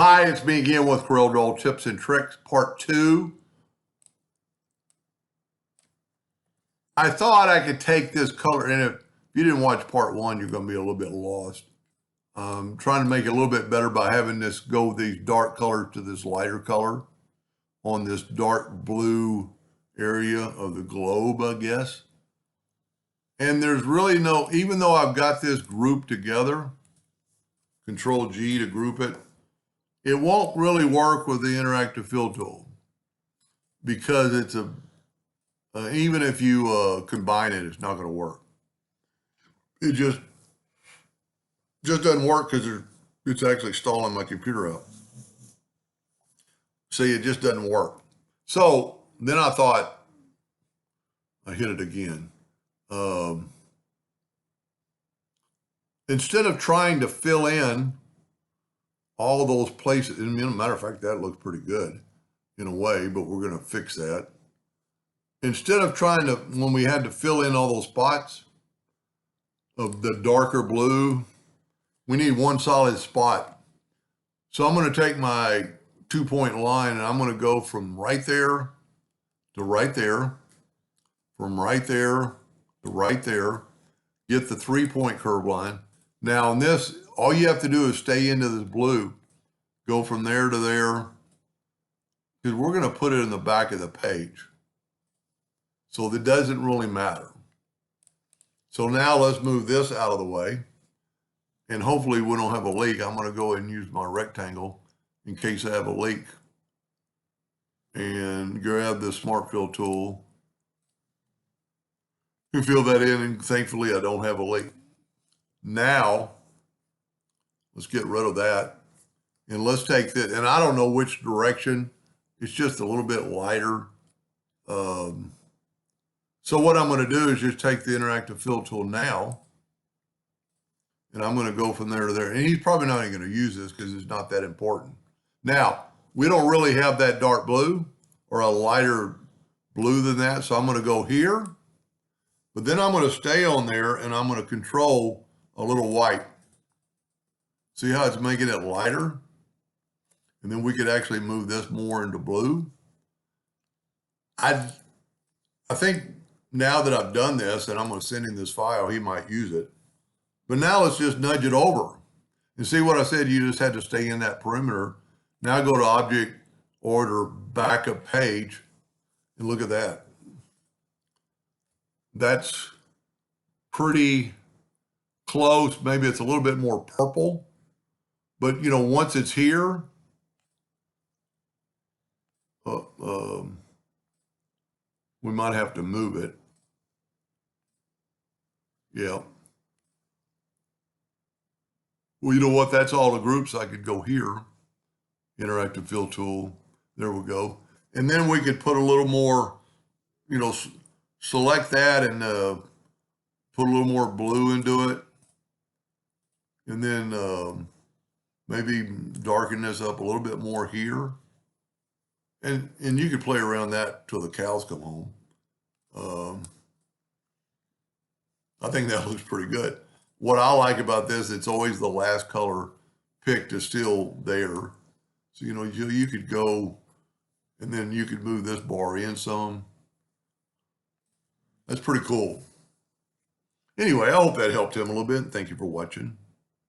Hi, it's me again with Corel Draw Tips and Tricks, Part 2. I thought I could take this color, and if you didn't watch Part 1, you're going to be a little bit lost. Trying to make it a little bit better by having this go these dark colors to this lighter color on this dark blue area of the globe, I guess. And there's really no, even though I've got this grouped together, Control G to group it, it won't really work with the interactive fill tool because it's even if you combine it, it's not going to work. It just doesn't work because it's actually stalling my computer out. See, it just doesn't work. So then I thought, I hit it again. Instead of trying to fill in all those places, and as a matter of fact, that looks pretty good in a way, but we're going to fix that. Instead of trying to, when we had to fill in all those spots of the darker blue, we need one solid spot. So I'm going to take my 2-point line and I'm going to go from right there to right there, from right there to right there, get the 3-point curve line. Now in this, all you have to do is stay into this blue, go from there to there, because we're going to put it in the back of the page. So that doesn't really matter. So now let's move this out of the way. And hopefully we don't have a leak. I'm going to go ahead and use my rectangle in case I have a leak. And grab the Smart Fill tool. You fill that in, and thankfully I don't have a leak. Now, let's get rid of that. And let's take this, and I don't know which direction. It's just a little bit lighter. So what I'm going to do is just take the interactive fill tool now, and I'm going to go from there to there. And he's probably not even going to use this because it's not that important. Now, we don't really have that dark blue or a lighter blue than that. So I'm going to go here, but then I'm going to stay on there and I'm going to control a little white. See how it's making it lighter? And then we could actually move this more into blue. I think now that I've done this and I'm going to send him this file, he might use it. But now let's just nudge it over. And see what I said, you just had to stay in that perimeter. Now go to Object, Order, Backup Page, and look at that. That's pretty close. Maybe it's a little bit more purple. But, you know, once it's here, we might have to move it. Yeah. Well, you know what? That's all the groups. I could go here, interactive fill tool. There we go. And then we could put a little more, you know, select that and put a little more blue into it. And then maybe darken this up a little bit more here. And you could play around that till the cows come home. I think that looks pretty good. What I like about this, it's always the last color picked is still there. So, you know, you could go and then you could move this bar in some. That's pretty cool. Anyway, I hope that helped him a little bit. Thank you for watching.